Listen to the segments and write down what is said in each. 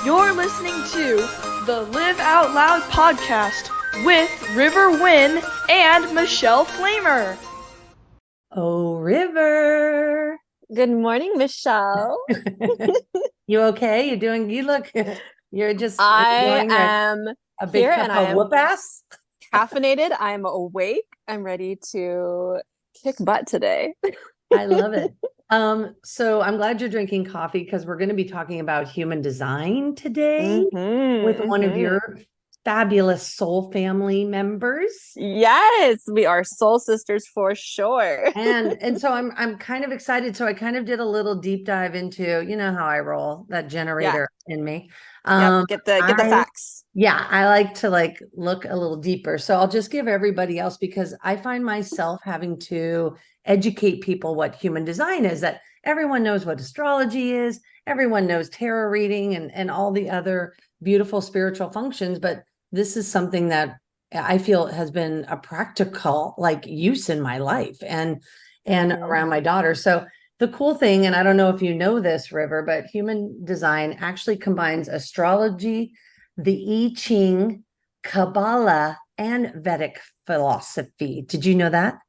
You're listening to the Live Out Loud podcast with River Wynn and Michelle Flamer. Oh, River. Good morning, Michelle. You okay? You're just I enjoying am a big here cup and I of am whoop ass. caffeinated. I'm awake. I'm ready to kick butt today. I love it. So I'm glad you're drinking coffee because we're going to be talking about human design today with one of your fabulous soul family members. Yes, we are soul sisters for sure. And so I'm kind of excited. So I kind of did a little deep dive into, you know how I roll, that generator in me. Get the facts. Yeah, I like to look a little deeper. So I'll just give everybody else because I find myself having to educate people what human design is, that everyone knows what astrology is, everyone knows tarot reading and all the other beautiful spiritual functions, but this is something that I feel has been a practical use in my life and around my daughter. So the cool thing, and I don't know if you know this, River, but human design actually combines astrology, the I Ching, Kabbalah, and Vedic philosophy. Did you know that?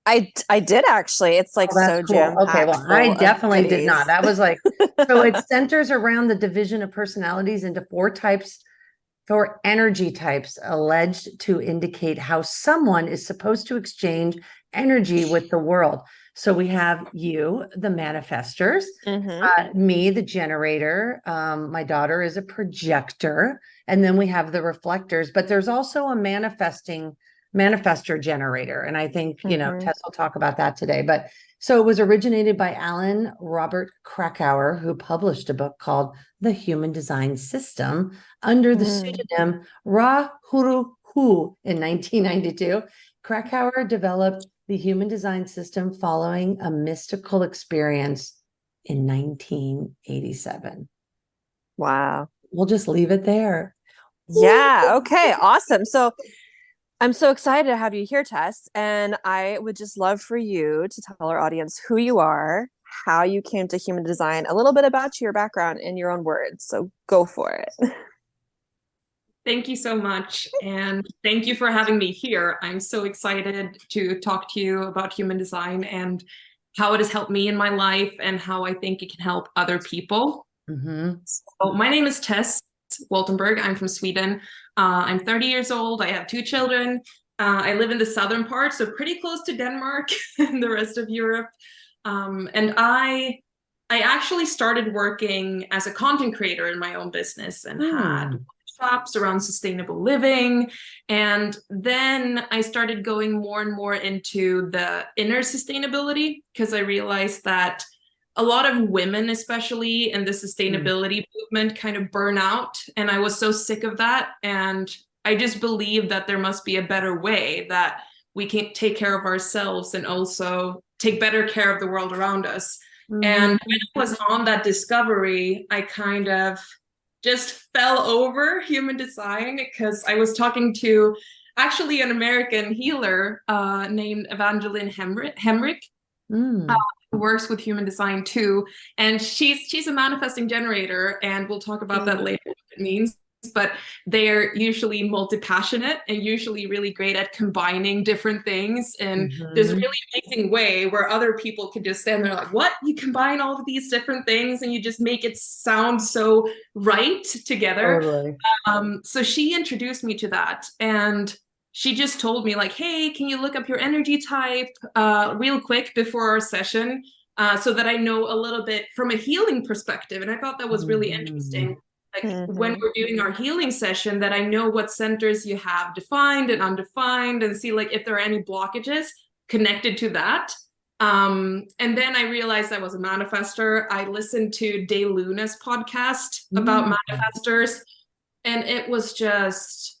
I did actually. It's so cool. jam-packed. Okay, well, I definitely did not. That was so it centers around the division of personalities into four energy types alleged to indicate how someone is supposed to exchange energy with the world. So we have you, the manifestors, me, the generator. My daughter is a projector, and then we have the reflectors. But there's also a manifestor generator, and I think Tess will talk about that today. But so it was originated by Alan Robert Krakauer, who published a book called The Human Design System under the pseudonym Ra Huru Hu in 1992. Krakauer developed the human design system following a mystical experience in 1987. Wow. We'll just leave it there. Yeah. Okay. Awesome. So I'm so excited to have you here, Tess. And I would just love for you to tell our audience who you are, how you came to human design, a little bit about your background in your own words. So go for it. Thank you so much. And thank you for having me here. I'm so excited to talk to you about human design and how it has helped me in my life and how I think it can help other people. So my name is Tess Waltenburg. I'm from Sweden. I'm 30 years old. I have 2 children. I live in the southern part, so pretty close to Denmark and the rest of Europe. And I actually started working as a content creator in my own business and had workshops around sustainable living. And then I started going more and more into the inner sustainability because I realized that a lot of women, especially in the sustainability movement, kind of burn out. And I was so sick of that. And I just believe that there must be a better way that we can take care of ourselves and also take better care of the world around us. And when I was on that discovery, I kind of just fell over human design because I was talking to actually an American healer named Evangeline Hemrick. Who works with human design too, and she's a manifesting generator, and we'll talk about that later, what it means. But they're usually multi-passionate and usually really great at combining different things in this really amazing way where other people can just stand there like, what? You combine all of these different things and you just make it sound so right together. Totally. So she introduced me to that, and she just told me hey, can you look up your energy type real quick before our session so that I know a little bit from a healing perspective. And I thought that was really interesting. When we're doing our healing session, that I know what centers you have defined and undefined and see if there are any blockages connected to that. And then I realized I was a manifester. I listened to Day Luna's podcast about manifestors, and it was just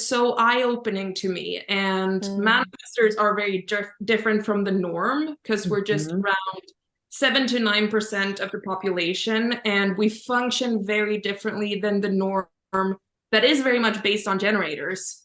so eye-opening to me. And manifestors are very different from the norm because we're just around 7 to 9% of the population, and we function very differently than the norm that is very much based on generators.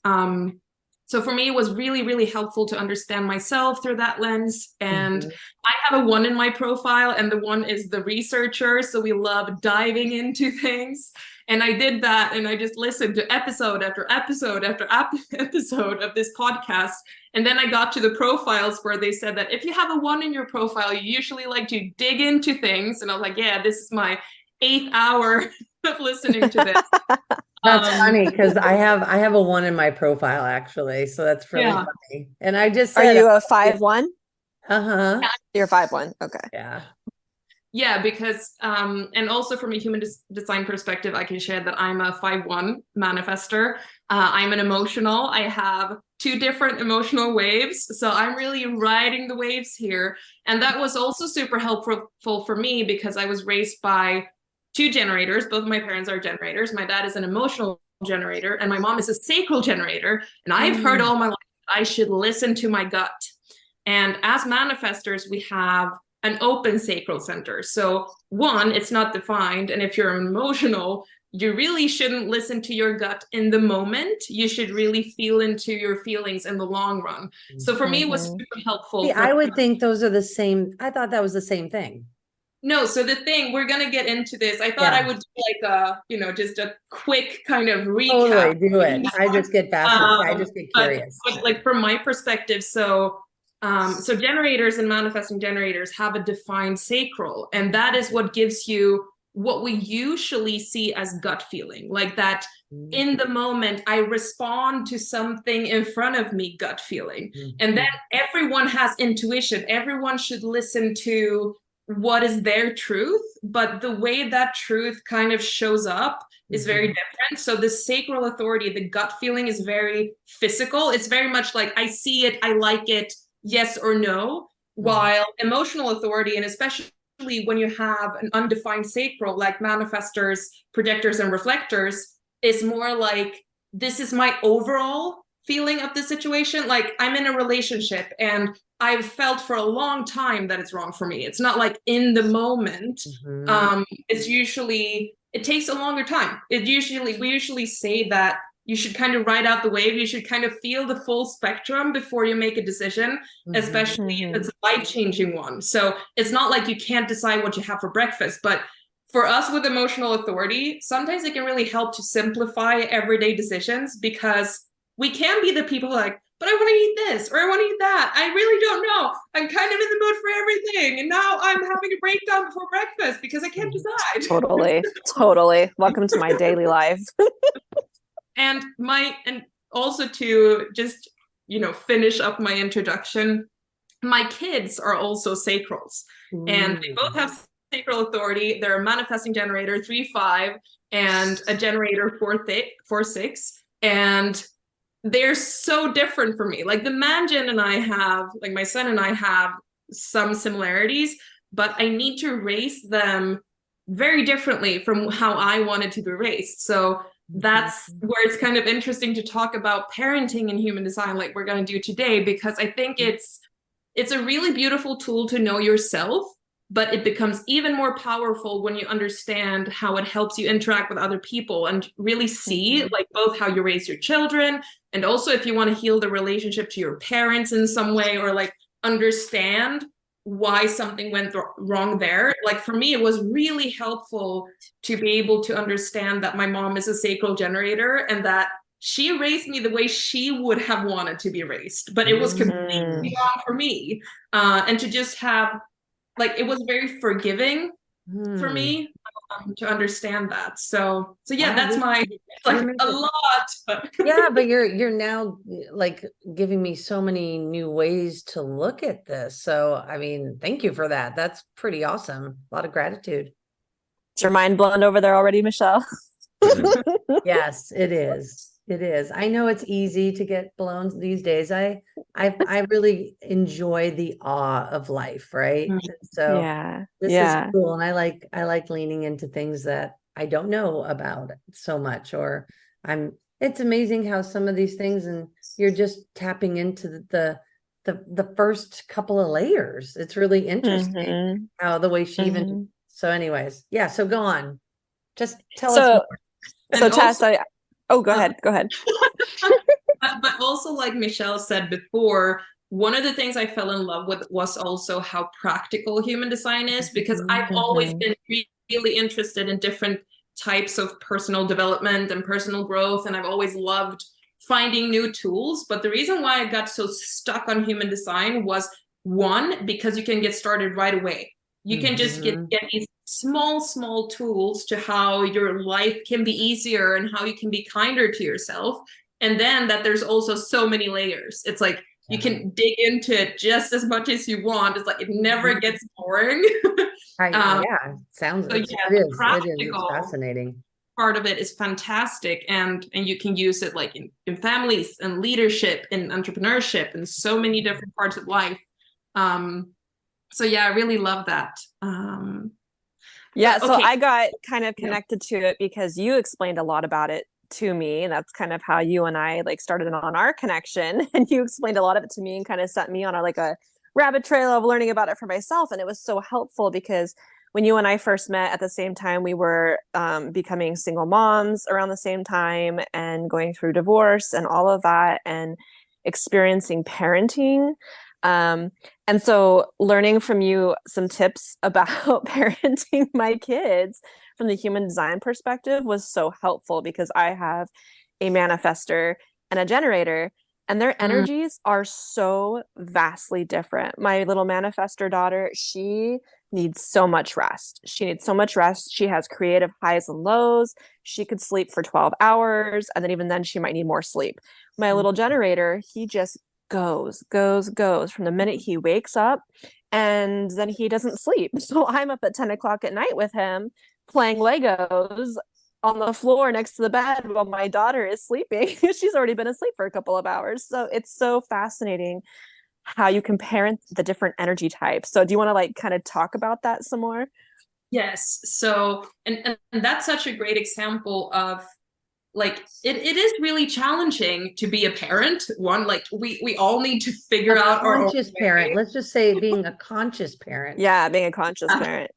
So for me, it was really, really helpful to understand myself through that lens. And Mhm. I have a 1 in my profile, and the 1 is the researcher. So we love diving into things. And I did that, and I just listened to episode after episode after episode of this podcast. And then I got to the profiles where they said that if you have a 1 in your profile, you usually like to dig into things. And I was like, yeah, this is my 8th hour of listening to this. That's funny because I have a 1 in my profile actually, so that's really Yeah. funny. And I just Are said, you a 5-1? uh-huh, You're 5-1. Okay. yeah. Yeah, because and also from a human design perspective, I can share that I'm a 5-1 manifester. I'm an emotional. I have 2 different emotional waves, so I'm really riding the waves here. And that was also super helpful for me because I was raised by 2 generators. Both of my parents are generators. My dad is an emotional generator, and my mom is a sacral generator. And I've heard all my life that I should listen to my gut. And as manifestors, we have an open sacral center. So 1, it's not defined. And if you're emotional, you really shouldn't listen to your gut in the moment. You should really feel into your feelings in the long run. So for me, it was super helpful. See, I would think those are the same. I thought that was the same thing. No, so the thing, we're going to get into this. I thought I would do like just a quick kind of recap. Totally, do it. I just get fascinated. I just get curious. But like from my perspective, so generators and manifesting generators have a defined sacral, and that is what gives you what we usually see as gut feeling, like that in the moment I respond to something in front of me, gut feeling. And then everyone has intuition. Everyone should listen to what is their truth, but the way that truth kind of shows up is very different. So the sacral authority, the gut feeling, is very physical. It's very much like I see it, I like it, yes or no. While emotional authority, and especially when you have an undefined sacral like manifestors, projectors, and reflectors, is more like this is my overall feeling of the situation. Like I'm in a relationship and I've felt for a long time that it's wrong for me. It's not like in the moment. It's usually, it takes a longer time. We usually say that you should kind of ride out the wave. You should kind of feel the full spectrum before you make a decision, especially if it's a life-changing one. So it's not like you can't decide what you have for breakfast, but for us with emotional authority, sometimes it can really help to simplify everyday decisions, because we can be the people like, but I want to eat this or I want to eat that. I really don't know. I'm kind of in the mood for everything. And now I'm having a breakdown before breakfast because I can't decide. Totally. Welcome to my daily life. And also to just, finish up my introduction, my kids are also sacrals. And they both have sacral authority. They're a manifesting generator, 3-5, and a generator, 4-6. And they're so different for me. Like the man-gen and I have, like my son and I have some similarities, but I need to raise them very differently from how I wanted to be raised. So that's where it's kind of interesting to talk about parenting in human design, like we're going to do today, because I think it's a really beautiful tool to know yourself, but it becomes even more powerful when you understand how it helps you interact with other people and really see like both how you raise your children, and also if you want to heal the relationship to your parents in some way, or like understand why something went wrong there. Like for me, it was really helpful to be able to understand that my mom is a sacral generator and that she raised me the way she would have wanted to be raised, but it was completely wrong for me. And to just have, like, it was very forgiving for me to understand that. So yeah, that's it's like a lot. But yeah, but you're now like giving me so many new ways to look at this. So I mean, thank you for that. That's pretty awesome. A lot of gratitude. Is your mind blown over there already, Michelle? Yes, it is. It is. I know it's easy to get blown these days. I really enjoy the awe of life, right? So this is cool, and I like leaning into things that I don't know about so much, or it's amazing how some of these things, and you're just tapping into the first couple of layers. It's really interesting how the way she even. So anyways, yeah, so go on. Just tell us more. So Tess, go ahead. but also like Michelle said before, one of the things I fell in love with was also how practical human design is, because I've always been really interested in different types of personal development and personal growth, and I've always loved finding new tools. But the reason why I got so stuck on human design was, one, because you can get started right away. You can just get these small tools to how your life can be easier and how you can be kinder to yourself. And then that there's also so many layers. It's like you can dig into it just as much as you want. It's like it never gets boring. Yeah, sounds so it yeah, is. It's practical fascinating. part of it is fantastic, and you can use it like in families and leadership and entrepreneurship and so many different parts of life. So yeah, I really love that. Yeah, so okay. I got kind of connected to it because you explained a lot about it to me, and that's kind of how you and I like started on our connection. And you explained a lot of it to me and kind of sent me on a rabbit trail of learning about it for myself. And it was so helpful because when you and I first met at the same time, we were becoming single moms around the same time and going through divorce and all of that and experiencing parenting. And so learning from you some tips about parenting my kids from the human design perspective was so helpful, because I have a manifestor and a generator, and their energies are so vastly different. My little manifestor daughter, she needs so much rest. She needs so much rest. She has creative highs and lows. She could sleep for 12 hours, and then even then she might need more sleep. My little generator, he just goes from the minute he wakes up, and then he doesn't sleep. So I'm up at 10 o'clock at night with him playing Legos on the floor next to the bed while my daughter is sleeping. She's already been asleep for a couple of hours. So it's so fascinating how you can parent the different energy types. So do you want to kind of talk about that some more? Yes. So, and that's such a great example of it is really challenging to be a parent. One, we all need to figure out our conscious parent. Let's just say being a conscious parent. Yeah, being a conscious parent.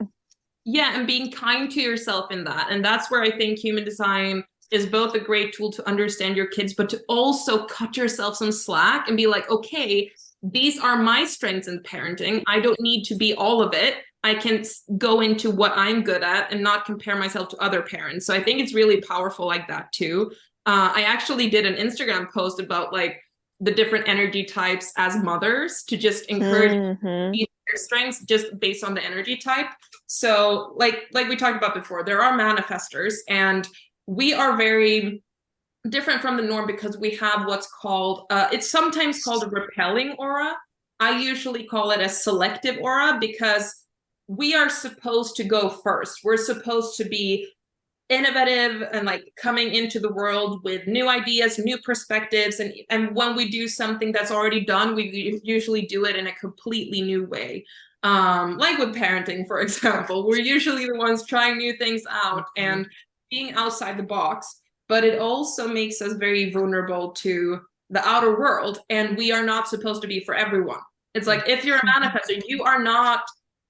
Yeah, and being kind to yourself in that. And that's where I think human design is both a great tool to understand your kids, but to also cut yourself some slack and be like, okay, these are my strengths in parenting. I don't need to be all of it. I can go into what I'm good at and not compare myself to other parents. So I think it's really powerful like that too. I actually did an Instagram post about the different energy types as mothers to just encourage their strengths just based on the energy type. So like we talked about before, there are manifestors, and we are very different from the norm because we have what's called, it's sometimes called a repelling aura. I usually call it a selective aura because we are supposed to go first. We're supposed to be innovative and coming into the world with new ideas, new perspectives. And when we do something that's already done, we usually do it in a completely new way. Like with parenting, for example, we're usually the ones trying new things out and being outside the box. But it also makes us very vulnerable to the outer world. And we are not supposed to be for everyone. It's like, if you're a manifestor, you are not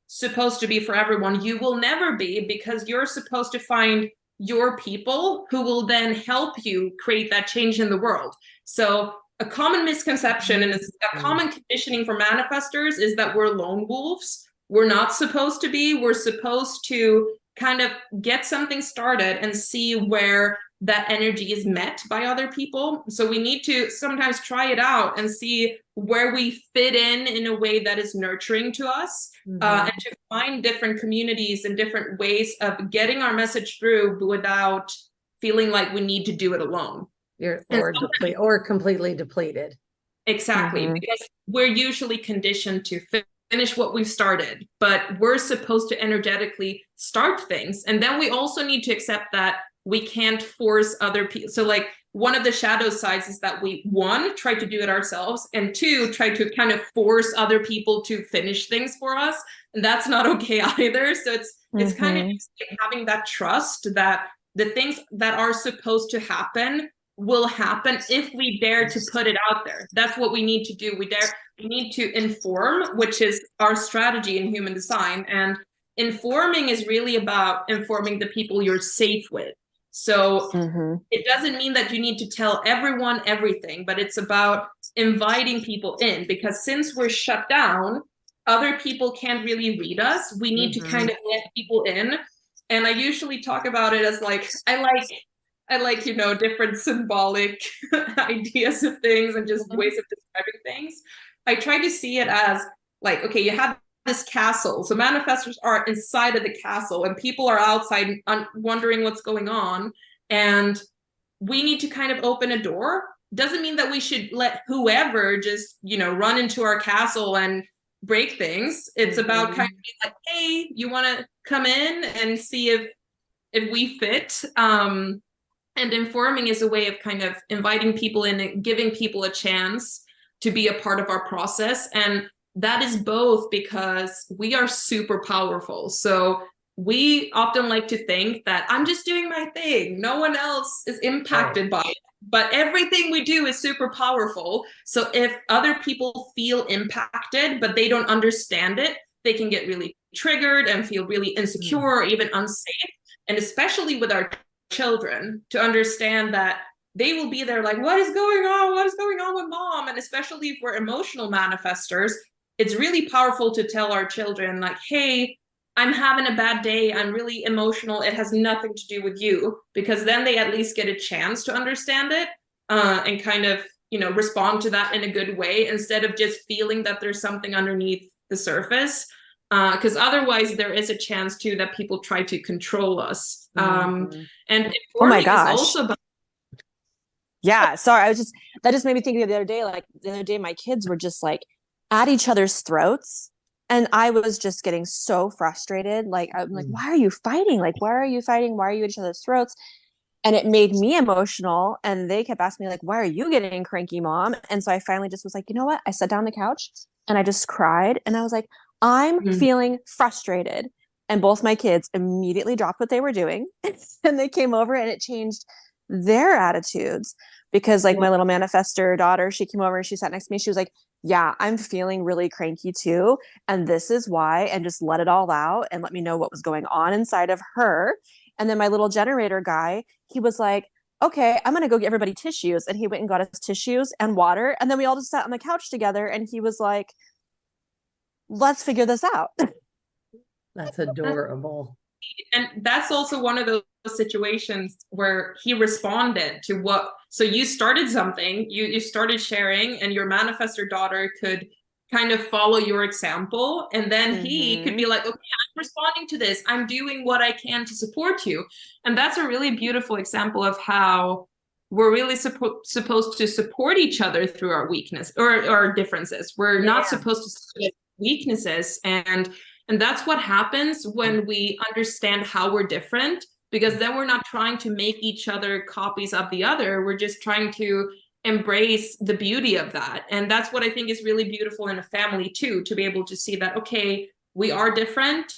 supposed to be for everyone. You will never be, because you're supposed to find your people who will then help you create that change in the world. So a common misconception and a common conditioning for manifestors is that we're lone wolves. We're not supposed to be. We're supposed to kind of get something started and see where that energy is met by other people. So we need to sometimes try it out and see where we fit in a way that is nurturing to us, and to find different communities and different ways of getting our message through without feeling like we need to do it alone. Or completely depleted. Exactly, because we're usually conditioned to finish what we've started, but we're supposed to energetically start things. And then we also need to accept that we can't force other people. So one of the shadow sides is that we, one, try to do it ourselves, and two, try to kind of force other people to finish things for us. And that's not okay either. So it's kind of just having that trust that the things that are supposed to happen will happen if we dare to put it out there. That's what we need to do. We need to inform, which is our strategy in human design. And informing is really about informing the people you're safe with. So it doesn't mean that you need to tell everyone everything, but it's about inviting people in, because since we're shut down, other people can't really read us. We need to kind of let people in. And I usually talk about it as like, I like, you know, different symbolic ideas of things and just ways of describing things. I try to see it as like, okay, you have this castle. So manifestors are inside of the castle and people are outside wondering what's going on. And we need to kind of open a door. Doesn't mean that we should let whoever just, you know, run into our castle and break things. It's about kind of being like, hey, you want to come in and see if we fit. And informing is a way of kind of inviting people in and giving people a chance to be a part of our process. And that is both because we are super powerful. So we often like to think that I'm just doing my thing. No one else is impacted by it. But everything we do is super powerful. So if other people feel impacted, but they don't understand it, they can get really triggered and feel really insecure or even unsafe. And especially with our children, to understand that they will be there like, what is going on? What is going on with mom? And especially if we're emotional manifestors, it's really powerful to tell our children like, hey, I'm having a bad day. I'm really emotional. It has nothing to do with you, because then they at least get a chance to understand it and kind of, you know, respond to that in a good way instead of just feeling that there's something underneath the surface. Because otherwise there is a chance too that people try to control us. And oh my gosh. is also about yeah, sorry, that just made me think of the other day, my kids were just like at each other's throats. And I was just getting so frustrated. Like, I'm like, why are you fighting? Like, why are you fighting? Why are you at each other's throats? And it made me emotional. And they kept asking me, like, why are you getting cranky, mom? And so I finally just was like, you know what? I sat down on the couch and I just cried. And I was like, I'm feeling frustrated. And both my kids immediately dropped what they were doing. And they came over and it changed their attitudes. Because like my little manifestor daughter, she came over and she sat next to me. She was like, yeah, I'm feeling really cranky too. And this is why, and just let it all out and let me know what was going on inside of her. And then my little generator guy, he was like, okay, I'm going to go get everybody tissues. And he went and got us tissues and water. And then we all just sat on the couch together. And he was like, let's figure this out. That's adorable. And that's also one of those situations where he responded to what, so you started something, you started sharing, and your manifestor daughter could kind of follow your example, and then he could be like, okay, I'm responding to this, I'm doing what I can to support you. And that's a really beautiful example of how we're really supposed to support each other through our weakness or our differences. We're not supposed to see weaknesses, and that's what happens when we understand how we're different, because then we're not trying to make each other copies of the other. We're just trying to embrace the beauty of that. And that's what I think is really beautiful in a family too, to be able to see that, okay, we are different.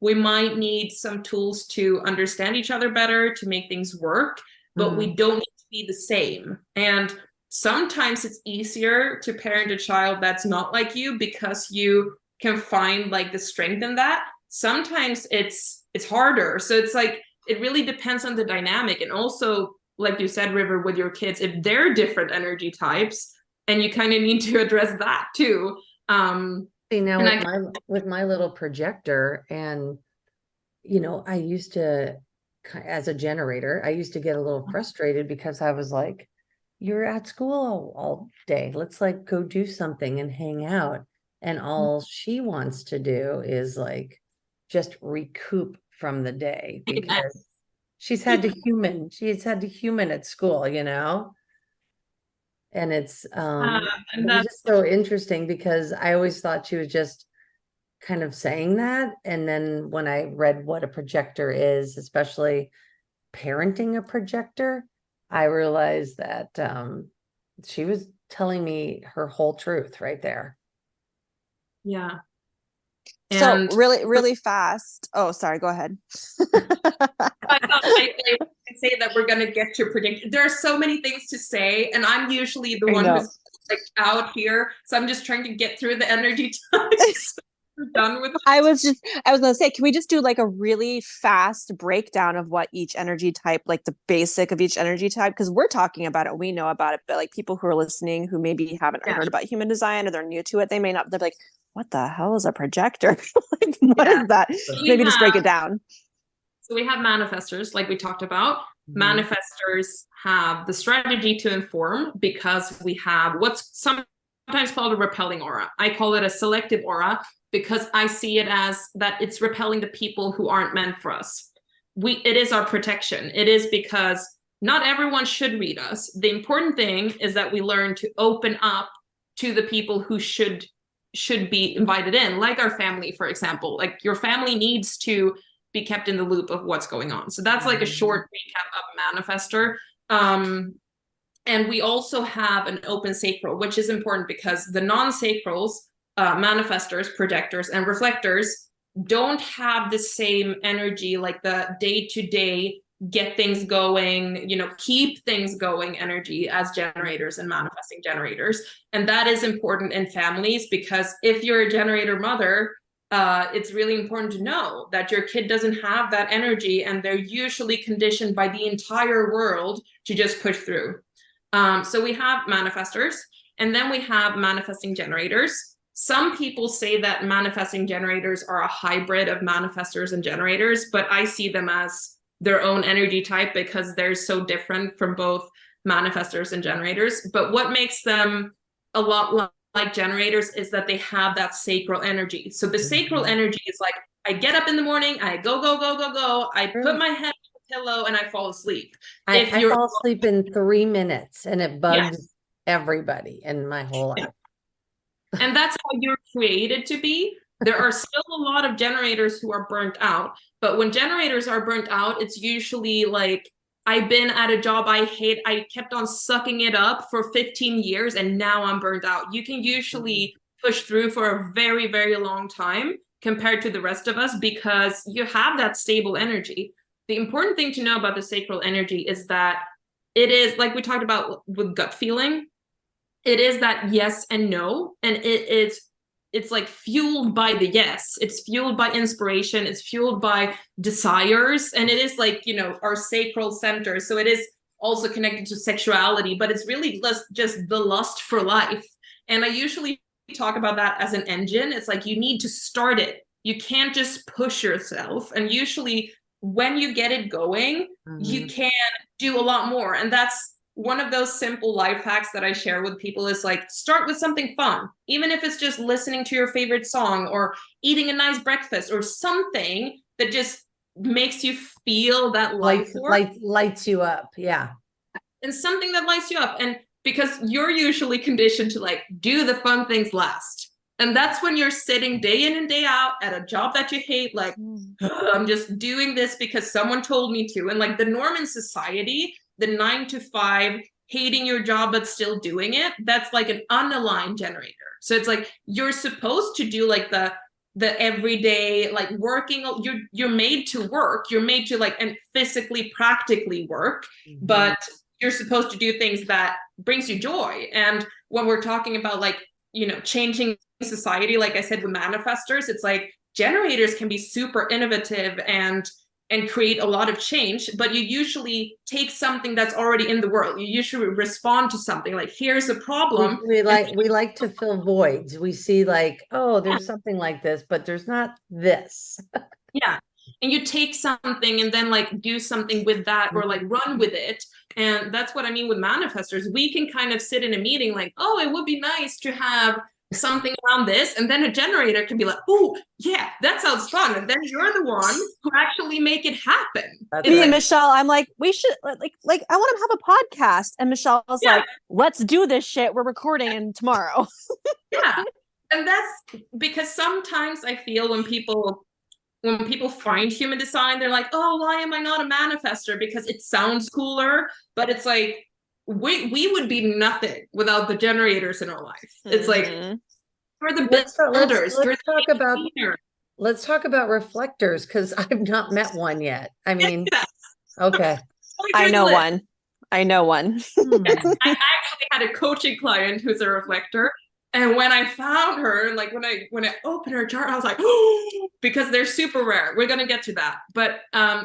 We might need some tools to understand each other better, to make things work, but we don't need to be the same. And sometimes it's easier to parent a child that's not like you because you can find like the strength in that. Sometimes it's harder. So it's like, it really depends on the dynamic. And also, like you said, River, with your kids, if they're different energy types, and you kind of need to address that too. See, now with my little projector, and you know, I used to, as a generator, I used to get a little frustrated because I was like, you're at school all day. Let's like go do something and hang out. And all she wants to do is like just recoup from the day, because she's had to human at school, you know? And it's just so interesting, because I always thought she was just kind of saying that. And then when I read what a projector is, especially parenting a projector, I realized that she was telling me her whole truth right there. Yeah. So really fast. Oh, sorry. Go ahead. I thought I say that we're going to get to predict. There are so many things to say, and I'm usually the one who's like out here. So I'm just trying to get through the energy types. done with I was gonna say, can we just do like a really fast breakdown of what each energy type, like the basic of each energy type? Because we're talking about it, we know about it, but like people who are listening who maybe haven't heard about human design or they're new to it, they may not, they're like, what the hell is a projector? Like, what is that? Maybe just break it down. So we have manifestors, like we talked about. Manifestors have the strategy to inform because we have what's sometimes called a repelling aura. I call it a selective aura because I see it as that it's repelling the people who aren't meant for us. It is our protection. It is because not everyone should read us. The important thing is that we learn to open up to the people who should be invited in, like our family, for example. Like your family needs to be kept in the loop of what's going on. So that's like a short recap of manifestor. And we also have an open sacral, which is important because the non-sacrals, manifestors, projectors, and reflectors don't have the same energy, like the day-to-day get things going, keep things going energy as generators and manifesting generators. And that is important in families because if you're a generator mother, it's really important to know that your kid doesn't have that energy and they're usually conditioned by the entire world to just push through. So we have manifestors, and then we have manifesting generators. Some people say that manifesting generators are a hybrid of manifestors and generators, but I see them as their own energy type because they're so different from both manifestors and generators. But what makes them a lot like generators is that they have that sacral energy. So the sacral energy is like, I get up in the morning, I go, I put my head on the pillow and I fall asleep. I fall asleep in 3 minutes and it bugs everybody in my whole life. And that's how you're created to be. There are still a lot of generators who are burnt out, but when generators are burnt out, it's usually like, I've been at a job I hate. I kept on sucking it up for 15 years and now I'm burnt out. You can usually push through for a very, very long time compared to the rest of us because you have that stable energy. The important thing to know about the sacral energy is that it is, like we talked about with gut feeling, it is that yes and no. And it's like fueled by the yes, it's fueled by inspiration, it's fueled by desires, and it is like, our sacral center. So it is also connected to sexuality, but it's really just the lust for life. And I usually talk about that as an engine. It's like you need to start it. You can't just push yourself. And usually when you get it going, you can do a lot more. And that's one of those simple life hacks that I share with people is like, start with something fun, even if it's just listening to your favorite song or eating a nice breakfast or something that just makes you feel that life lights you up. Yeah. And something that lights you up. And because you're usually conditioned to like do the fun things last. And that's when you're sitting day in and day out at a job that you hate, like, I'm just doing this because someone told me to. And like the norm in society, the 9 to 5, hating your job but still doing it, that's like an unaligned generator. So it's like you're supposed to do like the everyday, like working, you're made to work, you're made to like and physically practically work, but you're supposed to do things that brings you joy. And when we're talking about like, changing society, like I said with manifestors, it's like generators can be super innovative and create a lot of change, but you usually take something that's already in the world. You usually respond to something like, here's a problem. We like to fill voids. We see like, oh, there's something like this, but there's not this. Yeah. And you take something and then like do something with that or like run with it. And that's what I mean with manifestors. We can kind of sit in a meeting like, oh, it would be nice to have something around this, and then a generator can be like, oh yeah, that sounds fun, and then you're the one who actually make it happen. Me and Michelle, I'm like, we should like I want to have a podcast, and Michelle's like, let's do this shit, we're recording tomorrow. Yeah. And that's because sometimes I feel when people find human design, they're like, oh, why am I not a manifestor? Because it sounds cooler, but it's like we would be nothing without the generators in our life. It's like we're the builders. Let's talk about reflectors, because I've not met one yet. I mean, okay. I know one. I actually had a coaching client who's a reflector, And when I found her, like when I opened her chart, I was like, oh, because they're super rare. We're gonna get to that. But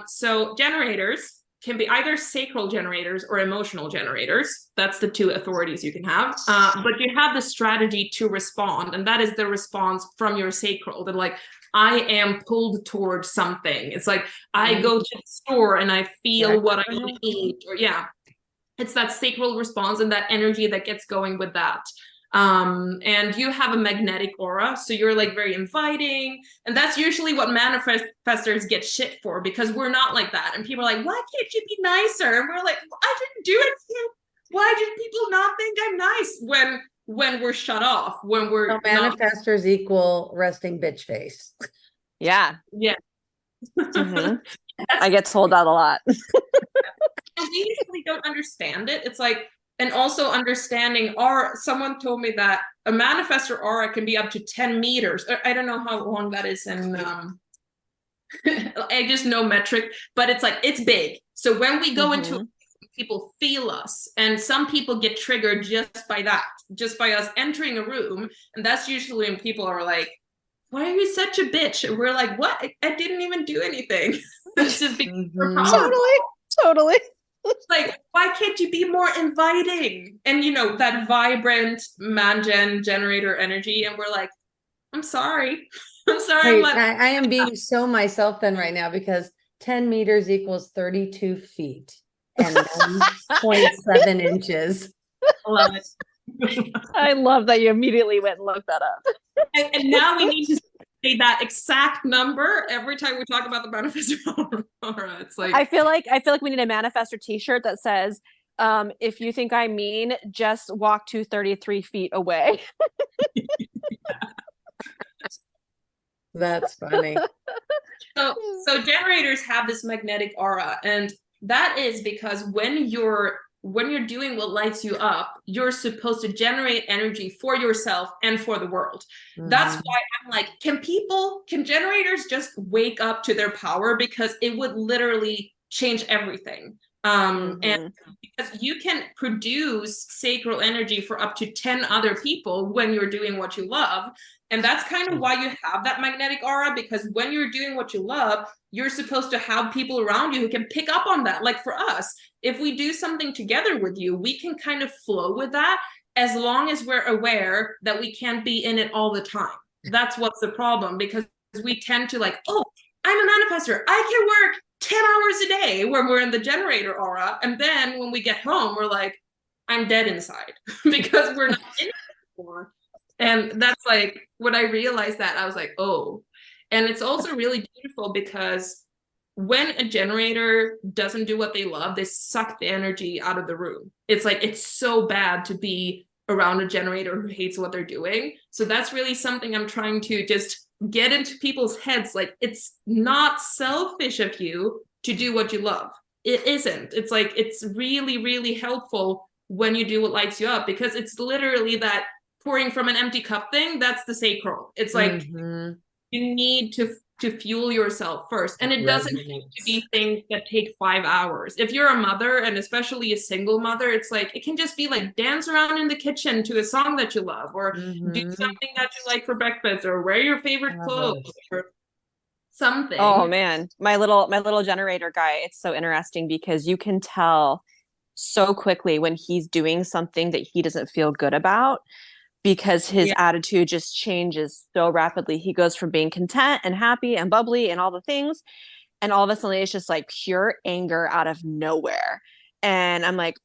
so generators can be either sacral generators or emotional generators. That's the two authorities you can have. But you have the strategy to respond, and that is the response from your sacral. That like, I am pulled towards something. It's like I go to the store and I feel what I need, or it's that sacral response and that energy that gets going with that. And you have a magnetic aura, so you're like very inviting, and that's usually what manifestors get shit for, because we're not like that. And people are like, why can't you be nicer? And we're like, I didn't do it. Why did people not think I'm nice when we're shut off, when we're So manifestors equal resting bitch face. Yeah. Mm-hmm. I get told that a lot. And we usually don't understand it. It's like, and also understanding someone told me that a manifestor aura can be up to 10 meters. I don't know how long that is. And I just know metric, but it's like, it's big. So when we go into, people feel us, and some people get triggered just by that, just by us entering a room. And that's usually when people are like, why are you such a bitch? And we're like, what? I didn't even do anything. It's just because we're Totally. It's like, why can't you be more inviting? And that vibrant man-gen generator energy. And we're like, I'm sorry. Wait, I am being so myself then right now, because 10 meters equals 32 feet and 1.7 inches. I love it. I love that you immediately went and looked that up. And now we need to say that exact number every time we talk about the manifestor aura. It's like, I feel like we need a manifestor t-shirt that says, if you think I'm mean, just walk to 33 feet away. That's funny. So generators have this magnetic aura, and that is because when you're doing what lights you up, you're supposed to generate energy for yourself and for the world. That's why I'm like, can generators just wake up to their power? Because it would literally change everything. And because you can produce sacral energy for up to 10 other people when you're doing what you love. And that's kind of why you have that magnetic aura, because when you're doing what you love, you're supposed to have people around you who can pick up on that. Like for us, if we do something together with you, we can kind of flow with that, as long as we're aware that we can't be in it all the time. That's what's the problem, because we tend to like, oh, I'm a manifestor, I can work 10 hours a day when we're in the generator aura. And then when we get home, we're like, I'm dead inside because we're not in it anymore. And that's like, when I realized that, I was like, oh. And it's also really beautiful because when a generator doesn't do what they love, they suck the energy out of the room. It's like, it's so bad to be around a generator who hates what they're doing. So that's really something I'm trying to just get into people's heads. Like, it's not selfish of you to do what you love. It isn't. It's like, it's really, really helpful when you do what lights you up, because it's literally that pouring from an empty cup thing. That's the sacral. It's like, you need to fuel yourself first. And it doesn't need to be things that take 5 hours. If you're a mother, and especially a single mother, it's like, it can just be like, dance around in the kitchen to a song that you love, or do something that you like for breakfast, or wear your favorite clothes, or something. Oh man, my little generator guy, it's so interesting because you can tell so quickly when he's doing something that he doesn't feel good about, because his attitude just changes so rapidly. He goes from being content and happy and bubbly and all the things, and all of a sudden it's just like pure anger out of nowhere. And I'm like,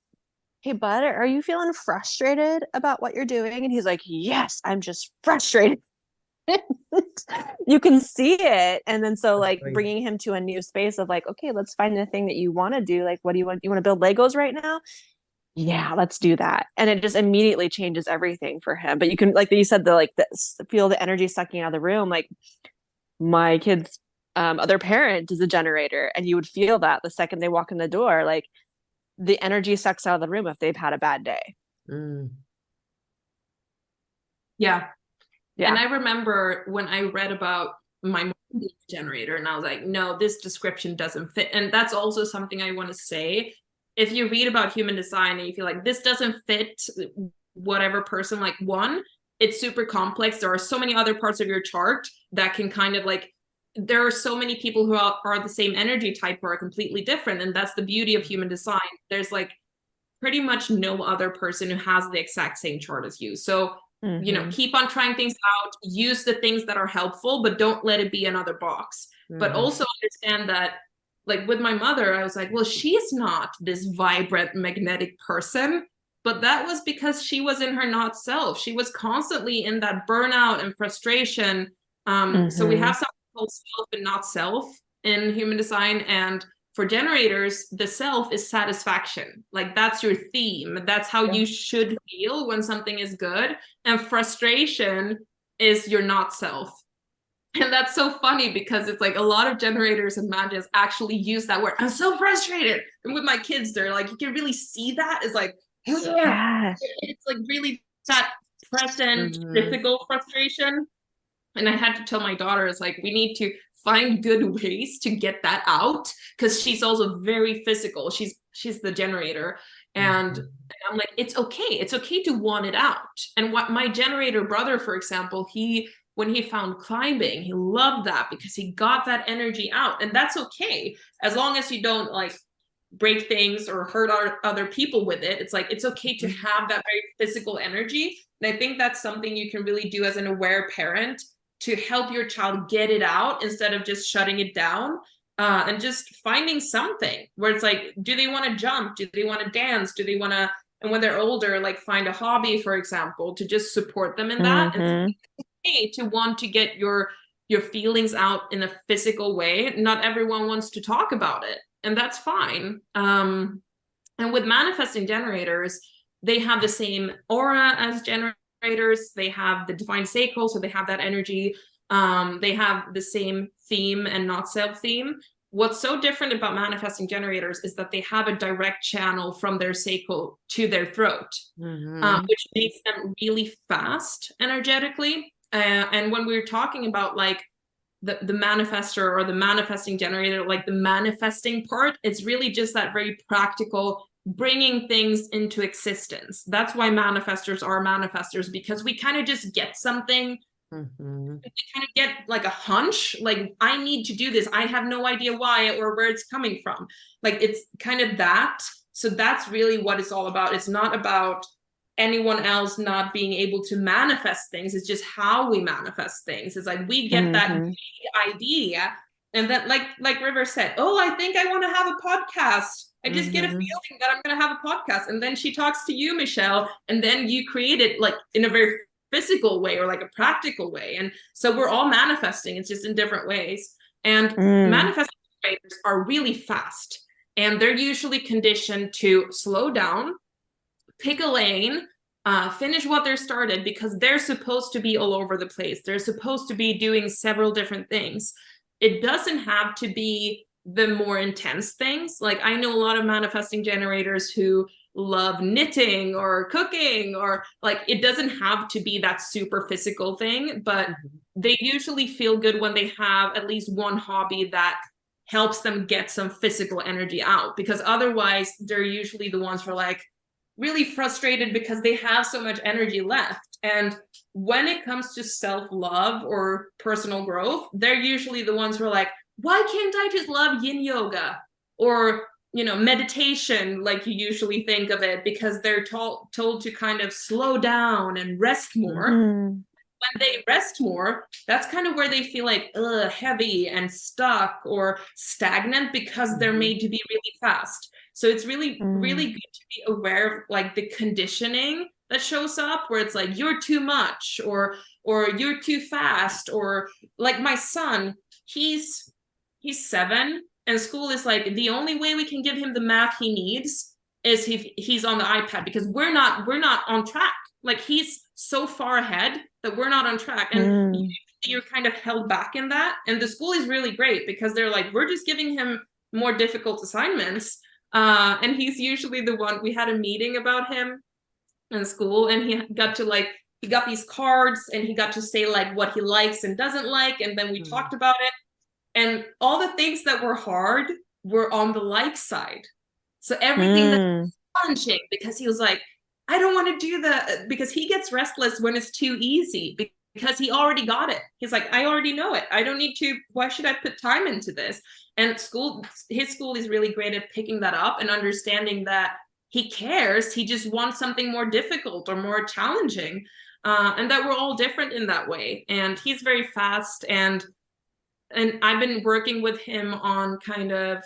hey bud, are you feeling frustrated about what you're doing? And he's like, yes, I'm just frustrated. You can see it. And then so like bringing him to a new space of like, okay, let's find the thing that you want to do. Like, what do you want? You want to build Legos right now? Yeah, let's do that. And it just immediately changes everything for him. But you can, like you said, feel the energy sucking out of the room. Like my kid's other parent is a generator, and you would feel that the second they walk in the door, like the energy sucks out of the room if they've had a bad day. Yeah. And I remember when I read about my generator, and I was like, no, this description doesn't fit. And that's also something I want to say. If you read about human design and you feel like this doesn't fit whatever person, like, one, it's super complex. There are so many other parts of your chart that can kind of like, there are so many people who are the same energy type who are completely different. And that's the beauty of human design. There's like pretty much no other person who has the exact same chart as you. So, you know, keep on trying things out, use the things that are helpful, but don't let it be another box. But also understand that, like with my mother, I was like, well, she's not this vibrant, magnetic person. But that was because she was in her not self. She was constantly in that burnout and frustration. So we have something called self and not self in human design. And for generators, the self is satisfaction. Like that's your theme. That's how you should feel when something is good. And frustration is your not self. And that's so funny because it's like a lot of generators and magas actually use that word. I'm so frustrated. And with my kids, they're like, you can really see that. It's like, it's like really that present physical frustration. And I had to tell my daughter, it's like, we need to find good ways to get that out, because she's also very physical. She's the generator. And I'm like, it's okay to want it out. And what my generator brother, for example, when he found climbing, he loved that because he got that energy out. And that's okay, as long as you don't like break things or hurt other people with it. It's like, it's okay to have that very physical energy. And I think that's something you can really do as an aware parent to help your child get it out instead of just shutting it down. And just finding something where it's like, do they want to jump? Do they want to dance? Do they want to, and when they're older, like find a hobby, for example, to just support them in that. And it's okay to want to get your feelings out in a physical way. Not everyone wants to talk about it, and that's fine. And with manifesting generators, they have the same aura as generators. They have the divine sacral, so they have that energy. They have the same theme and not self theme. What's so different about manifesting generators is that they have a direct channel from their sacral to their throat, which makes them really fast energetically. And when we're talking about like the manifestor or the manifesting generator, like the manifesting part, it's really just that very practical bringing things into existence. That's why manifestors are manifestors, because we kind of just get something. We kind of get like a hunch, like I need to do this. I have no idea why or where it's coming from. Like it's kind of that. So that's really what it's all about. It's not about anyone else not being able to manifest things. It's just how we manifest things. It's like we get that big idea, and then like River said, oh, I think I want to have a podcast. I just get a feeling that I'm going to have a podcast. And then she talks to you, Michelle, and then you create it like in a very physical way or like a practical way. And so we're all manifesting. It's just in different ways. And manifesting creators are really fast, and they're usually conditioned to slow down, pick a lane, finish what they're started, because they're supposed to be all over the place. They're supposed to be doing several different things. It doesn't have to be the more intense things. Like I know a lot of manifesting generators who love knitting or cooking, or like it doesn't have to be that super physical thing, but they usually feel good when they have at least one hobby that helps them get some physical energy out, because otherwise they're usually the ones who are like really frustrated because they have so much energy left. And when it comes to self-love or personal growth, they're usually the ones who are like, why can't I just love yin yoga or, you know, meditation, like you usually think of it, because they're told to kind of slow down and rest more. When they rest more, that's kind of where they feel like heavy and stuck or stagnant, because they're made to be really fast. So it's really, really good to be aware of like the conditioning that shows up, where it's like, you're too much, or you're too fast, or like my son, he's 7, and school is like, the only way we can give him the math he needs is he's on the iPad, because we're not on track. Like he's so far ahead that we're not on track. And you're kind of held back in that. And the school is really great, because they're like, we're just giving him more difficult assignments. And he's usually the one, we had a meeting about him in school, and he got these cards, and he got to say like what he likes and doesn't like. And then we talked about it. And all the things that were hard were on the like side. So everything that was challenging, because he was like, I don't want to do that, because he gets restless when it's too easy, because he already got it. He's like, I already know it. I don't need to, why should I put time into this? And his school is really great at picking that up and understanding that he cares. He just wants something more difficult or more challenging. And that we're all different in that way. And he's very fast. And I've been working with him on kind of,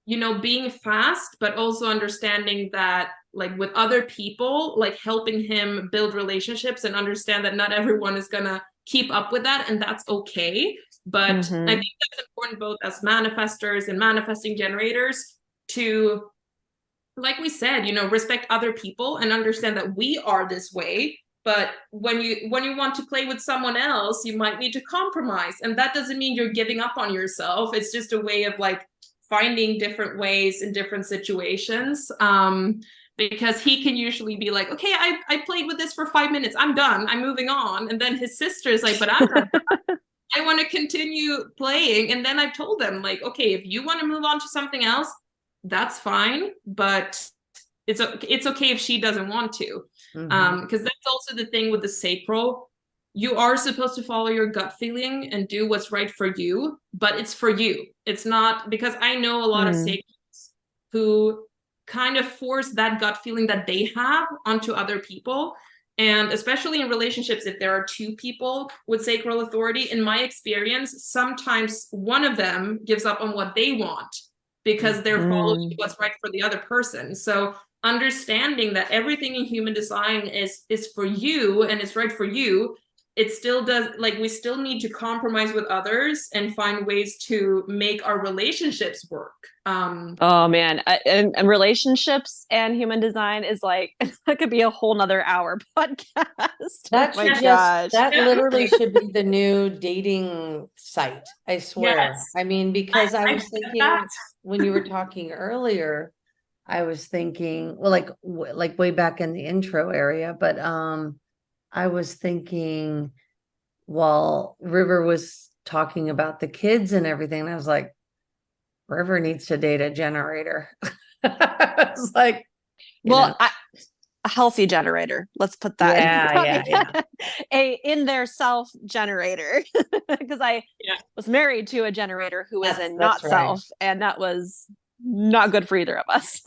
being fast, but also understanding that, like, with other people, like helping him build relationships and understand that not everyone is gonna keep up with that, and that's okay. But I think that's important both as manifestors and manifesting generators to, like we said, respect other people and understand that we are this way. But when you want to play with someone else, you might need to compromise. And that doesn't mean you're giving up on yourself. It's just a way of like finding different ways in different situations. Because he can usually be like, okay, I played with this for 5 minutes. I'm done. I'm moving on. And then his sister's like, but I'm not done. I want to continue playing. And then I've told them, like, okay, if you want to move on to something else, that's fine. But it's okay if she doesn't want to. Because that's also the thing with the sacral. You are supposed to follow your gut feeling and do what's right for you, but it's for you. It's not, because I know a lot of sacrals who kind of force that gut feeling that they have onto other people. And especially in relationships, if there are two people with sacral authority, in my experience, sometimes one of them gives up on what they want because they're following what's right for the other person. So understanding that everything in human design is for you and it's right for you, it still does, like, we still need to compromise with others and find ways to make our relationships work. Oh man, and relationships and human design is like, that could be a whole nother hour podcast. That Oh my should gosh. that literally should be the new dating site. I swear. Yes. I mean, because I was thinking that. when you were talking earlier, I was thinking, well, like way back in the intro area, but I was thinking while River was talking about the kids and everything, I was like, River needs to date a generator. It's like, well, a healthy generator. Let's put that. Yeah. A in their self generator, because I was married to a generator who was in not self, and that was not good for either of us.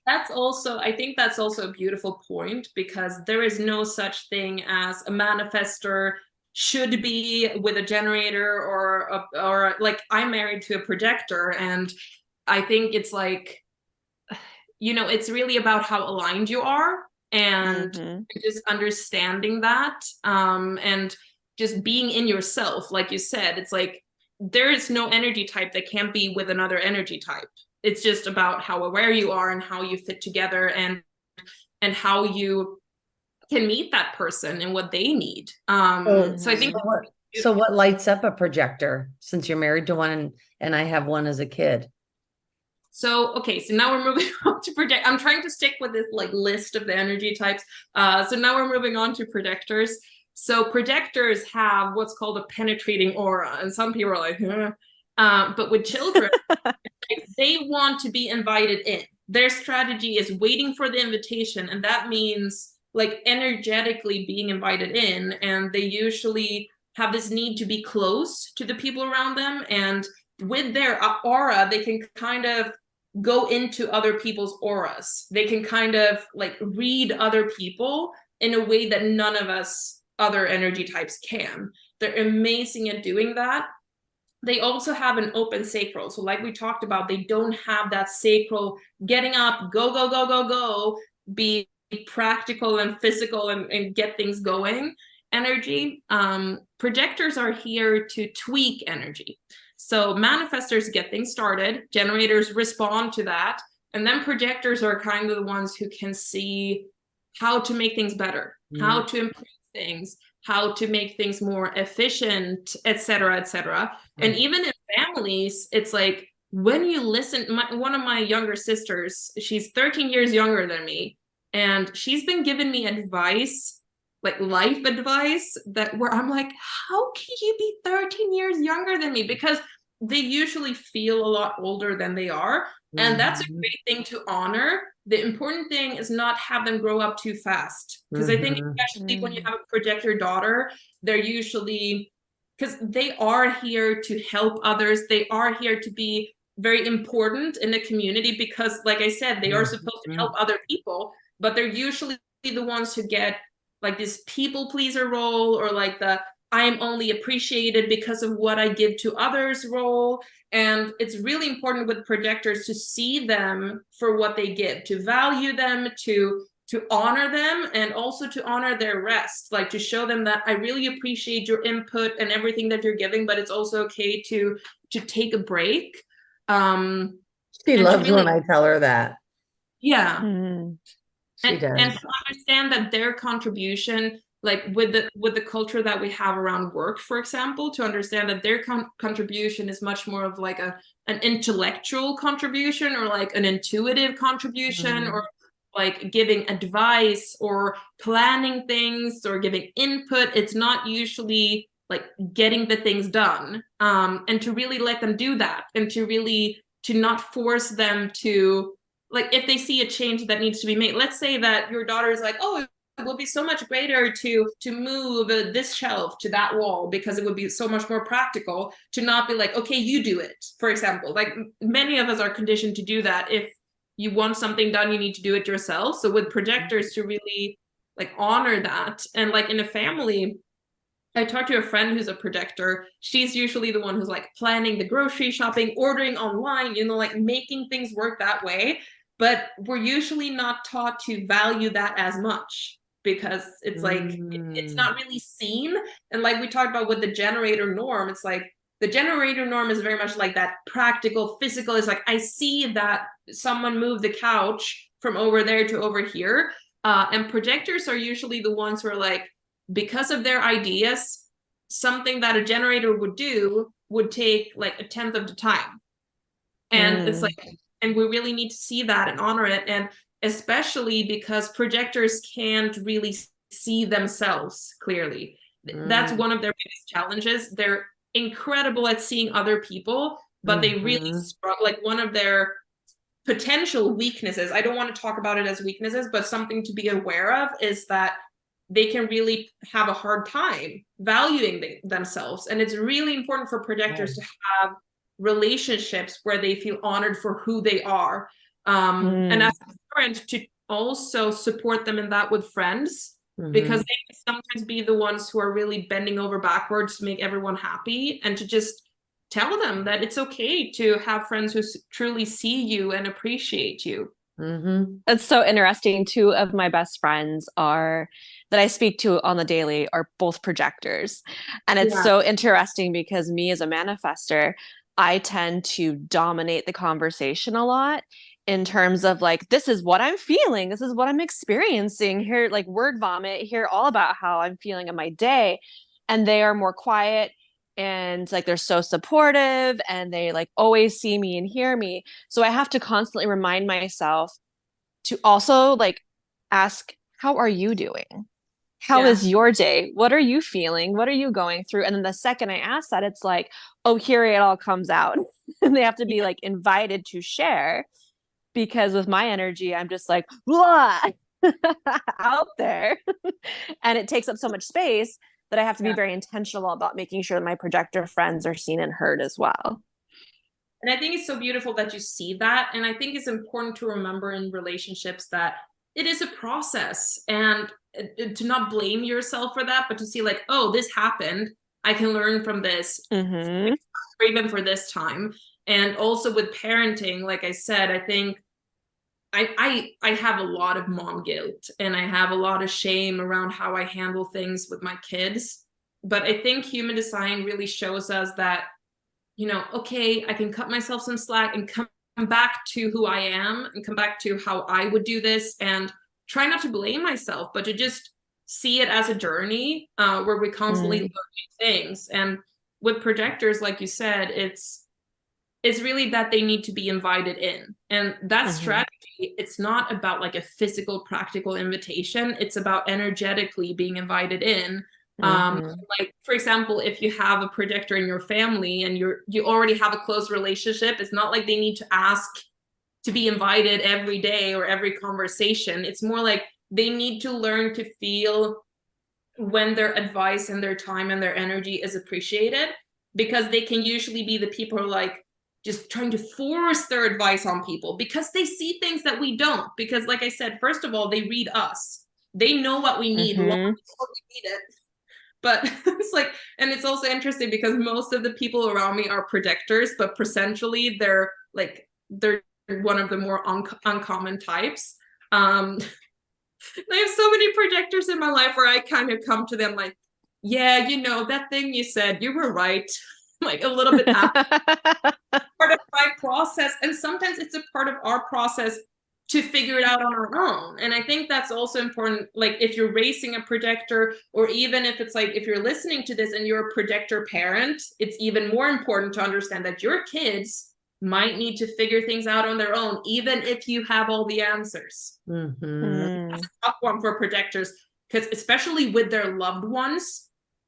I think that's also a beautiful point, because there is no such thing as a manifestor should be with a generator or like, I'm married to a projector, and I think it's like, it's really about how aligned you are, and just understanding that, and just being in yourself. Like you said, it's like, there is no energy type that can't be with another energy type. It's just about how aware you are and how you fit together, and how you can meet that person and what they need. So I think so what lights up a projector, since you're married to one and I have one as a kid? So, okay, so now we're moving on to project. I'm trying to stick with this like list of the energy types. So now we're moving on to projectors. So projectors have what's called a penetrating aura, and some people are like, but with children, they want to be invited in. Their strategy is waiting for the invitation, and that means like energetically being invited in, and they usually have this need to be close to the people around them, and with their aura, they can kind of go into other people's auras. They can kind of like read other people in a way that none of us other energy types can. They're amazing at doing that. They also have an open sacral. So like we talked about, they don't have that sacral getting up, go, be practical and physical and get things going energy. Projectors are here to tweak energy. So manifestors get things started, generators respond to that, and then projectors are kind of the ones who can see how to make things better, how to improve things, how to make things more efficient, etc., etc. And even in families, it's like, when you listen, one of my younger sisters, she's 13 years younger than me, and she's been giving me advice, like life advice, where I'm like, how can you be 13 years younger than me? Because they usually feel a lot older than they are, And that's a Mhm. great thing to honor. The important thing is not have them grow up too fast. Because I think, Mhm. especially when you have a projector daughter, they're usually, because they are here to help others, they are here to be very important in the community because, like I said, they are supposed to help Mhm. other people, but they're usually the ones who get like this people pleaser role, or like the I'm only appreciated because of what I give to others role. And it's really important with projectors to see them for what they give, to value them, to honor them, and also to honor their rest, like to show them that I really appreciate your input and everything that you're giving, but it's also okay to take a break. She And to loves really, when I tell her that. yeah, Mm. She and does. to understand that their contribution, like with the culture that we have around work, for example, to understand that their contribution is much more of like an intellectual contribution, or like an intuitive contribution, or Mhm. like giving advice or planning things or giving input. It's not usually like getting the things done, and to really let them do that, and to not force them to, like, if they see a change that needs to be made. Let's say that your daughter is like, oh, it would be so much greater to move this shelf to that wall because it would be so much more practical, to not be like, okay, you do it, for example. Like, many of us are conditioned to do that. If you want something done, you need to do it yourself. So with projectors, to really like honor that. And like in a family, I talked to a friend who's a projector. She's usually the one who's like planning the grocery shopping, ordering online, like making things work that way. But we're usually not taught to value that as much because it's like it's Mm. not really seen. And like we talked about with the generator norm, it's like the generator norm is very much like that practical, physical. It's like I see that someone moved the couch from over there to over here. And projectors are usually the ones who are like, because of their ideas, something that a generator would do would take like a tenth of the time. And it's Mm. like, and we really need to see that and honor it. And especially because projectors can't really see themselves clearly. That's Mm. one of their biggest challenges. They're incredible at seeing other people, but they really Mhm. struggle. Like, one of their potential weaknesses, I don't want to talk about it as weaknesses, but something to be aware of, is that they can really have a hard time valuing themselves. And it's really important for projectors to have relationships where they feel honored for who they are. And as Mm. a parent, to also support them in that with friends, because Mhm. they can sometimes be the ones who are really bending over backwards to make everyone happy, and to just tell them that it's okay to have friends who truly see you and appreciate you. Mhm. It's so interesting. Two of my best friends are that I speak to on the daily are both projectors. And it's Yeah. so interesting because me as a manifester, I tend to dominate the conversation a lot in terms of like, this is what I'm feeling, this is what I'm experiencing here, like word vomit, hear all about how I'm feeling in my day. And they are more quiet and like they're so supportive and they like always see me and hear me. So I have to constantly remind myself to also like ask, how are you doing? How Yeah. is your day? What are you feeling? What are you going through? And then the second I ask that, it's like, oh, here it all comes out. And they have to be like invited to share because with my energy, I'm just like, blah, out there. And it takes up so much space that I have to be Yeah. very intentional about making sure that my projector friends are seen and heard as well. And I think it's so beautiful that you see that. And I think it's important to remember in relationships that it is a process, and to not blame yourself for that, but to see like, oh, this happened. I can learn from this, Mm-hmm. or even for this time. And also with parenting, like I said, I think I have a lot of mom guilt, and I have a lot of shame around how I handle things with my kids. But I think human design really shows us that, okay, I can cut myself some slack and come back to who I am and come back to how I would do this, and try not to blame myself, but to just see it as a journey, where we constantly learn Mm. new things. And with projectors, like you said, it's really that they need to be invited in. And that Mm-hmm. strategy, it's not about like a physical, practical invitation. It's about energetically being invited in. Mhm. Like, for example, if you have a projector in your family and you already have a close relationship, it's not like they need to ask to be invited every day or every conversation. It's more like they need to learn to feel when their advice and their time and their energy is appreciated, because they can usually be the people who are like just trying to force their advice on people because they see things that we don't. Because like I said, first of all, they read us. They know what we need long before we need it. But it's like, and it's also interesting because most of the people around me are projectors, but percentually they're one of the more uncommon types. I have so many projectors in my life where I kind of come to them like, yeah, you know, that thing you said, you were right. Like a little bit after part of my process. And sometimes it's a part of our process to figure it out on our own. And I think that's also important. Like if you're raising a projector, or even if it's like, if you're listening to this and you're a projector parent, it's even more important to understand that your kids might need to figure things out on their own, even if you have all the answers. That's a tough one for projectors, because especially with their loved ones,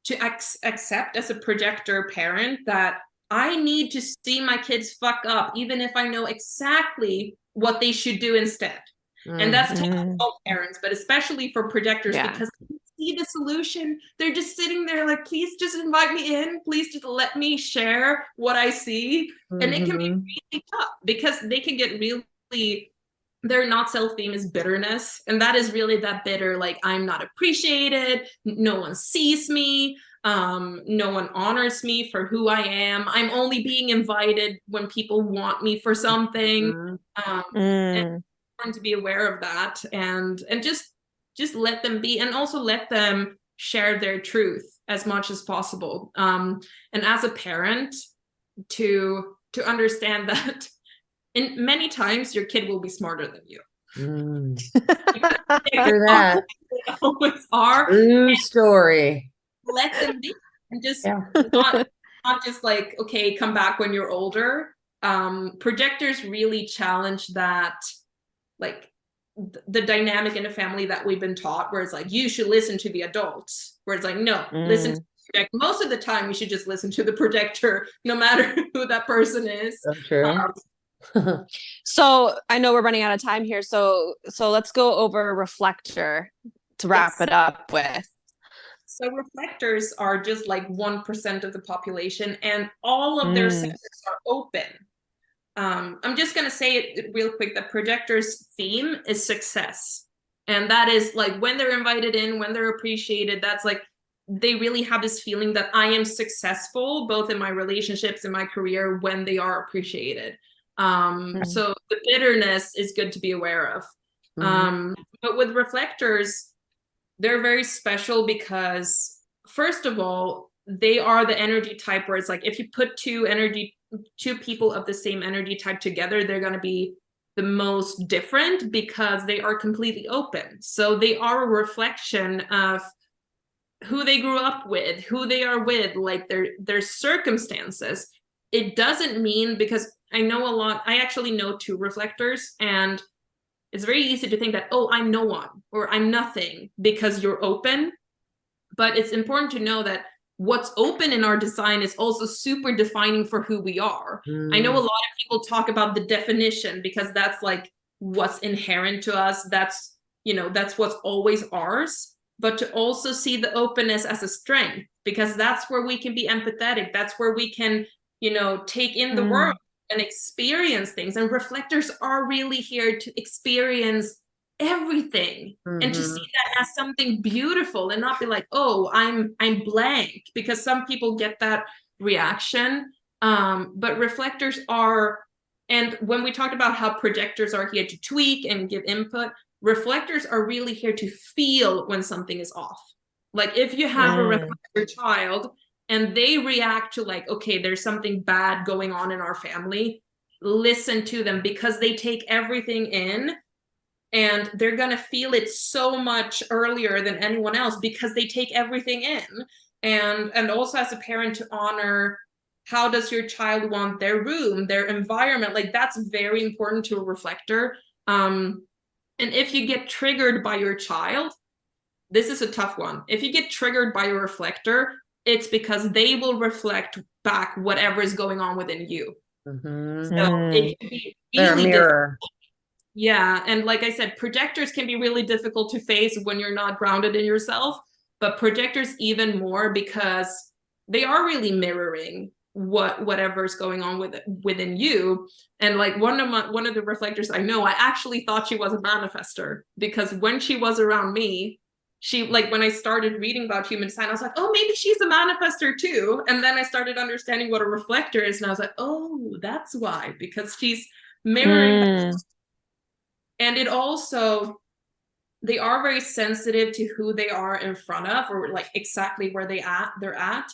to accept as a projector parent that I need to see my kids fuck up, even if I know exactly what they should do instead. And that's tough for all parents, but especially for projectors, because they see the solution. They're just sitting there like, please just invite me in. Please just let me share what I see. And it can be really tough because they can get really, their not self-esteem is bitterness. And that is really that bitter, like, I'm not appreciated. No one sees me. No one honors me for who I am. I'm only being invited when people want me for something. And to be aware of that and just let them be, and also let them share their truth as much as possible. And as a parent, to understand that in many times your kid will be smarter than you. True that. They always are. True story. Let them be, and just not just like, okay, come back when you're older. Projectors really challenge that, like the dynamic in a family that we've been taught, where it's like, you should listen to the adults, where it's like, no, listen to the projector. Most of the time you should just listen to the projector, no matter who that person is. So true. So I know we're running out of time here, so let's go over reflector to wrap it up with. So reflectors are just like 1% of the population, and all of their senses are open. I'm just going to say it real quick, that projectors' theme is success. And that is like, when they're invited in, when they're appreciated, that's like, they really have this feeling that I am successful, both in my relationships and my career, when they are appreciated. So the bitterness is good to be aware of. But with reflectors, they're very special because, first of all, they are the energy type where it's like, if you put two people of the same energy type together, they're going to be the most different because they are completely open. So they are a reflection of who they grew up with, who they are with, like their circumstances. It doesn't mean, because I actually know 2 reflectors, and it's very easy to think that, oh, I'm no one or I'm nothing because you're open. But it's important to know that what's open in our design is also super defining for who we are. I know a lot of people talk about the definition because that's like what's inherent to us. That's what's always ours. But to also see the openness as a strength, because that's where we can be empathetic. That's where we can, take in the world and experience things. And reflectors are really here to experience everything and to see that as something beautiful, and not be like, oh, I'm blank, because some people get that reaction. But reflectors are, and when we talked about how projectors are here to tweak and give input, reflectors are really here to feel when something is off. Like if you have a reflector child and they react to like, okay, there's something bad going on in our family, listen to them, because they take everything in. And they're going to feel it so much earlier than anyone else because they take everything in. And also, as a parent, to honor, how does your child want their room, their environment? Like that's very important to a reflector. And if you get triggered by your child, this is a tough one. If you get triggered by a reflector, it's because they will reflect back whatever is going on within you. Mhm. So it can be They're a really difficult. mirror. Yeah. And like I said, projectors can be really difficult to face when you're not grounded in yourself, but projectors even more because they are really mirroring whatever's going on within you. And like one of the reflectors I know, I actually thought she was a manifester because when she was around me, she like when I started reading about human design, I was like, oh, maybe she's a manifester too. And then I started understanding what a reflector is, and I was like, oh, that's why, because she's mirroring that. And it also, they are very sensitive to who they are in front of, or like exactly where they're at.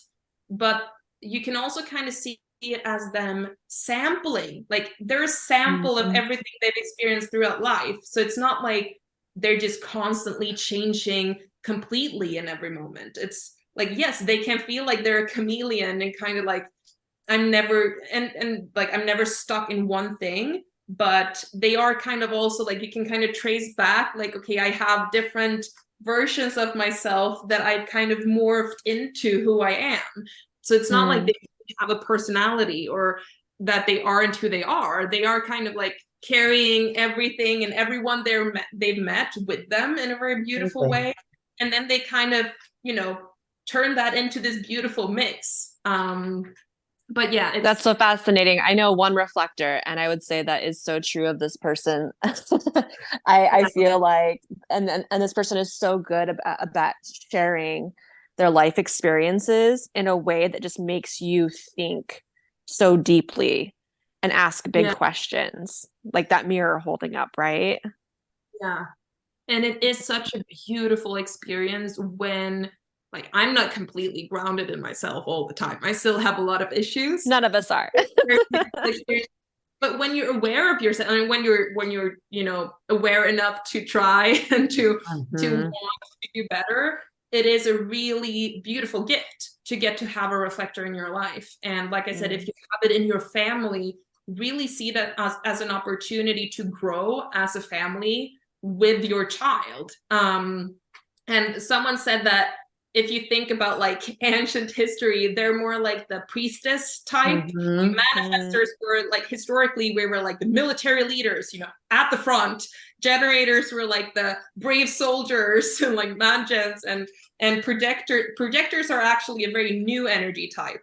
But you can also kind of see it as them sampling, like they're a sample of everything they've experienced throughout life. So it's not like they're just constantly changing completely in every moment. It's like, yes, they can feel like they're a chameleon and kind of like, I'm never and like I'm never stuck in one thing, but they are kind of also like you can kind of trace back like, okay, I have different versions of myself that I've kind of morphed into who I am. So it's not like they have a personality or that they aren't who they are. They are kind of like carrying everything and everyone they've met with them in a very beautiful way. And then they kind of, turn that into this beautiful mix. But yeah, That's so fascinating. I know one reflector, and I would say that is so true of this person. I feel like, and this person is so good about sharing their life experiences in a way that just makes you think so deeply and ask big questions, like that mirror holding up, right? Yeah. And it is such a beautiful experience when, like, I'm not completely grounded in myself all the time. I still have a lot of issues. None of us are. But when you're aware of yourself, I mean, when you're aware enough to try and to want to do better, it is a really beautiful gift to get to have a reflector in your life. And like I said, if you have it in your family, really see that as an opportunity to grow as a family with your child. And someone said that if you think about like ancient history, they're more like the priestess type. Manifestors were like, historically, we were like the military leaders, at the front. Generators were like the brave soldiers and like mansions, and projectors are actually a very new energy type.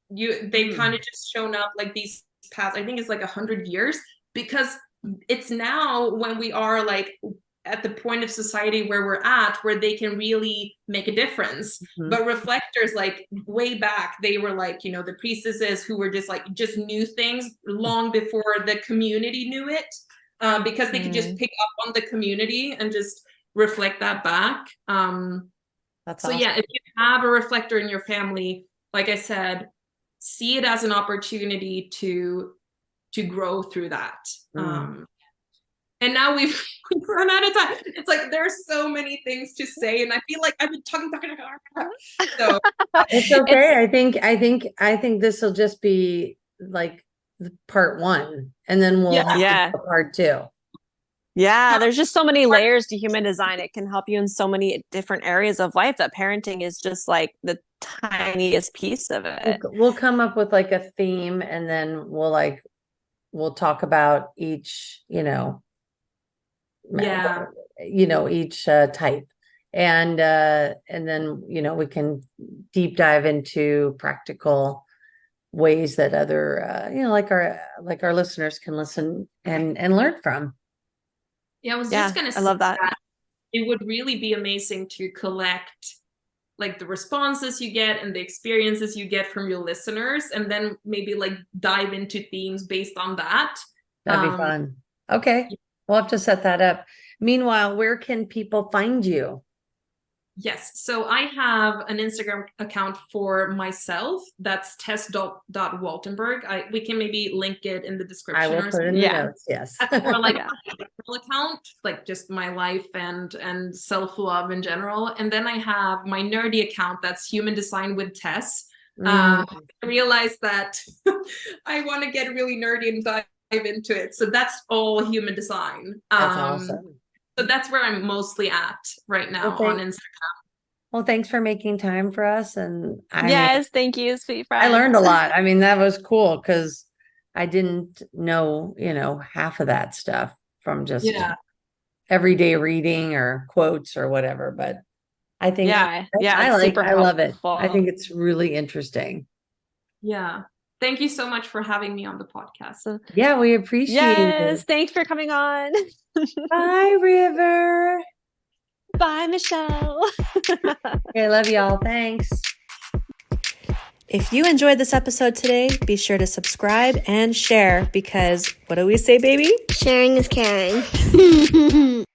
They kind of just shown up like these past, I think it's like 100 years, because it's now when we are like at the point of society where we're at, where they can really make a difference. But reflectors, like way back, they were like, the priestesses who were just knew things long before the community knew it, because they could just pick up on the community and just reflect that back. That's so awesome. Yeah, if you have a reflector in your family, like I said, see it as an opportunity to grow through that. And now we've run out of time. It's like there's so many things to say, and I feel like I've been talking. So it's okay. I think this will just be like part one, and then we'll have to do part two. Yeah, there's just so many layers to human design. It can help you in so many different areas of life that parenting is just like the tiniest piece of it. We'll come up with like a theme, and then we'll talk about each, each type. And then, we can deep dive into practical ways that other, like our listeners can listen and learn from. Yeah, I was just going to say I love that. It would really be amazing to collect like the responses you get and the experiences you get from your listeners, and then maybe like dive into themes based on that. That'd be fun. Okay. We'll have to set that up. Meanwhile, where can people find you? Yes. So I have an Instagram account for myself. That's tess.waltenburg. We can maybe link it in the description. I will put it in the notes. Yes. That's more like a personal account, like just my life and self-love in general. And then I have my nerdy account. That's Human Design with Tess. I realized that I want to get really nerdy and dive into it. So that's all human design. That's awesome. So that's where I'm mostly at right now on Instagram. Well, thanks for making time for us. And thank you, sweet friend. I learned a lot. I mean, that was cool because I didn't know, half of that stuff from just Yeah. everyday reading or quotes or whatever. But I think Yeah. It's super I love it. helpful. I think it's really interesting. Yeah. Thank you so much for having me on the podcast. Yeah, we appreciate Yes. it. Thanks for coming on. Bye, River. Bye, Michelle. Okay, love y'all. Thanks. If you enjoyed this episode today, be sure to subscribe and share because what do we say, baby? Sharing is caring.